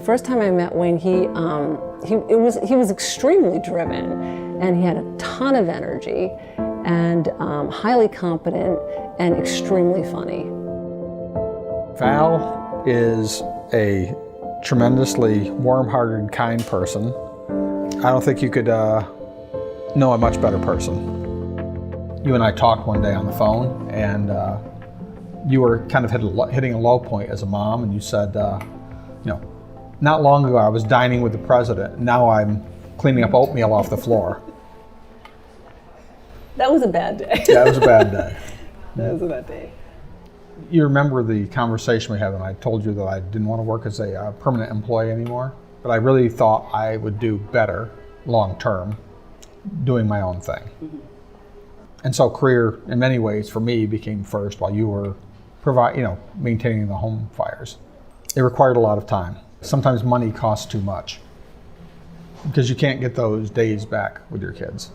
The first time I met Wayne, he was extremely driven, and he had a ton of energy, and highly competent, and extremely funny. Val is a tremendously warm-hearted, kind person. I don't think you could know a much better person. You and I talked one day on the phone, and you were kind of hitting a low point as a mom, and you said, not long ago I was dining with the president, now I'm cleaning up oatmeal off the floor. That was a bad day. Yeah, it was a bad day. That was a bad day. You remember the conversation we had when I told you that I didn't want to work as a permanent employee anymore, but I really thought I would do better long term doing my own thing. Mm-hmm. And so career, in many ways, for me, became first while you were maintaining the home fires. It required a lot of time. Sometimes money costs too much because you can't get those days back with your kids.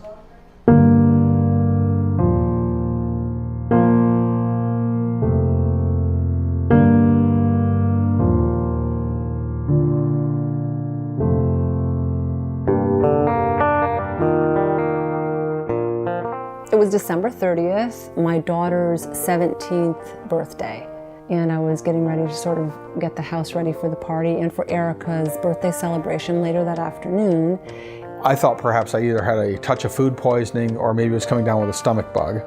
It was December 30th, my daughter's 17th birthday, and I was getting ready to sort of get the house ready for the party and for Erica's birthday celebration later that afternoon. I thought perhaps I either had a touch of food poisoning or maybe was coming down with a stomach bug.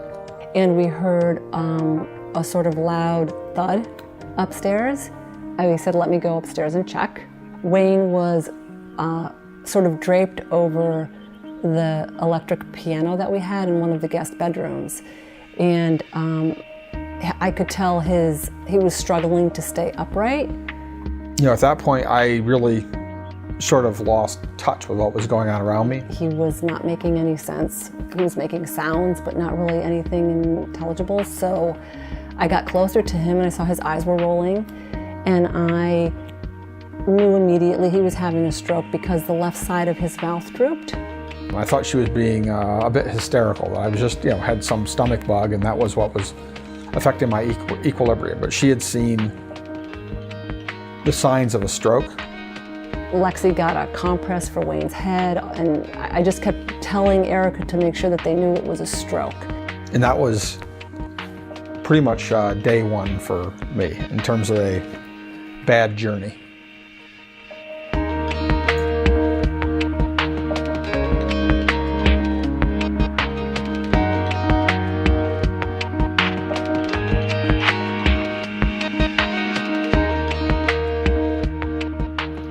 And we heard a sort of loud thud upstairs. I said, let me go upstairs and check. Wayne was sort of draped over the electric piano that we had in one of the guest bedrooms. And I could tell he was struggling to stay upright. At that point, I really sort of lost touch with what was going on around me. He was not making any sense. He was making sounds, but not really anything intelligible. So I got closer to him and I saw his eyes were rolling. And I knew immediately he was having a stroke because the left side of his mouth drooped. I thought she was being a bit hysterical. I was just, had some stomach bug, and that was what was affecting my equilibrium. But she had seen the signs of a stroke. Lexi got a compress for Wayne's head, and I just kept telling Erica to make sure that they knew it was a stroke. And that was pretty much day one for me in terms of a bad journey.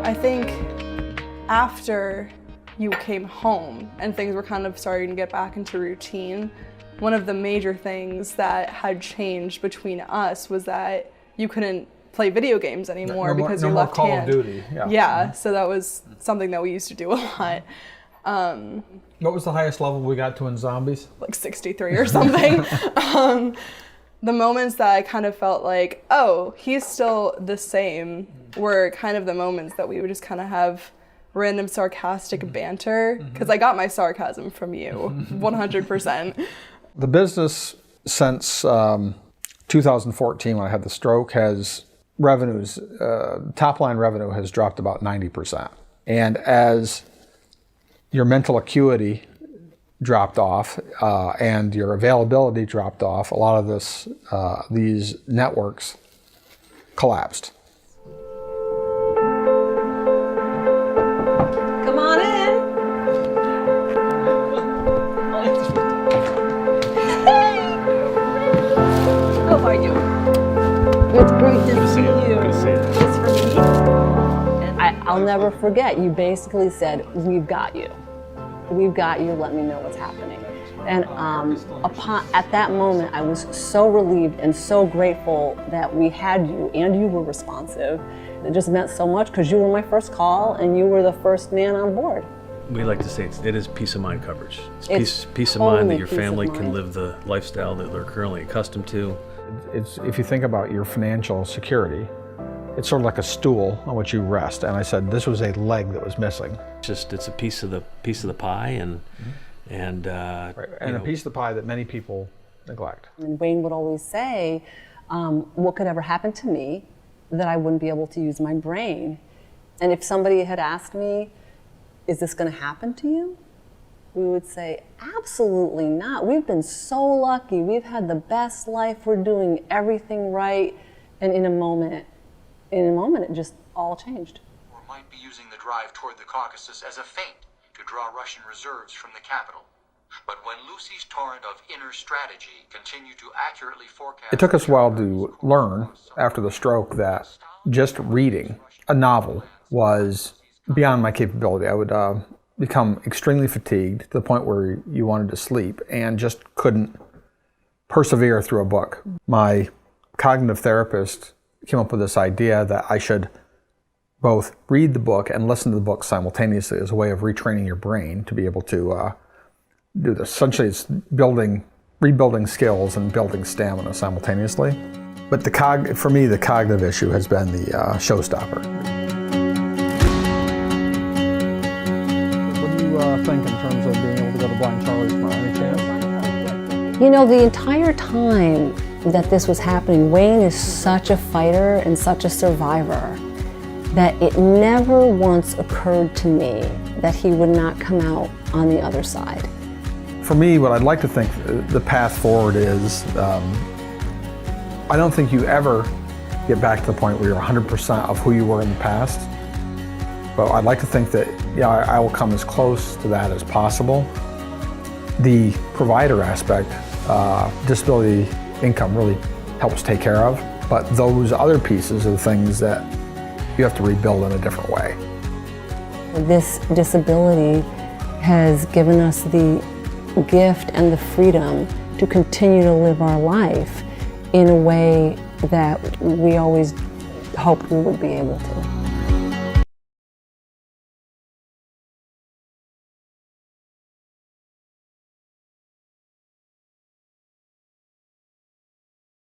I think after you came home and things were kind of starting to get back into routine, one of the major things that had changed between us was that you couldn't play video games anymore because your left hand. No more Call of Duty. Yeah, so that was something that we used to do a lot. What was the highest level we got to in zombies? Like 63 or something. The moments that I kind of felt like, oh, he's still the same, were kind of the moments that we would just kind of have random sarcastic banter, because I got my sarcasm from you, 100%. The business since 2014, when I had the stroke, has revenues, top line revenue has dropped about 90%. And as your mental acuity dropped off and your availability dropped off, a lot of these networks collapsed. Come on in. Hey! How are you? It's great to see you. Good to see you. It's for me. And I'll never forget, you basically said, we've got you. We've got you, let me know what's happening. And at that moment, I was so relieved and so grateful that we had you and you were responsive. It just meant so much because you were my first call and you were the first man on board. We like to say it is peace of mind coverage. It's peace of mind that your totally peace of family can mind. live the lifestyle that they're currently accustomed to. If you think about your financial security, it's sort of like a stool on which you rest. And I said this was a leg that was missing. It's a piece of the pie, and a piece of the pie that many people neglect. And Wayne would always say, what could ever happen to me that I wouldn't be able to use my brain? And if somebody had asked me, is this going to happen to you? We would say, absolutely not. We've been so lucky. We've had the best life. We're doing everything right. And in a moment, it just all changed. Or might be using the drive toward the Caucasus as a feint to draw Russian reserves from the capital. But when Lucy's torrent of inner strategy continued to accurately forecast... It took us a while to learn after the stroke that just reading a novel was beyond my capability. I would become extremely fatigued to the point where you wanted to sleep and just couldn't persevere through a book. My cognitive therapist came up with this idea that I should both read the book and listen to the book simultaneously as a way of retraining your brain to be able to do this. Essentially, it's rebuilding skills and building stamina simultaneously. But for me, the cognitive issue has been the showstopper. What do you think in terms of being able to go to Blind Charlie's tomorrow? Any chance? You know, the entire time that this was happening, Wayne is such a fighter and such a survivor that it never once occurred to me that he would not come out on the other side. For me, what I'd like to think the path forward is, I don't think you ever get back to the point where you're 100% of who you were in the past. But I'd like to think that, yeah, I will come as close to that as possible. The provider aspect, disability income really helps take care of, but those other pieces are the things that you have to rebuild in a different way. This disability has given us the gift and the freedom to continue to live our life in a way that we always hoped we would be able to.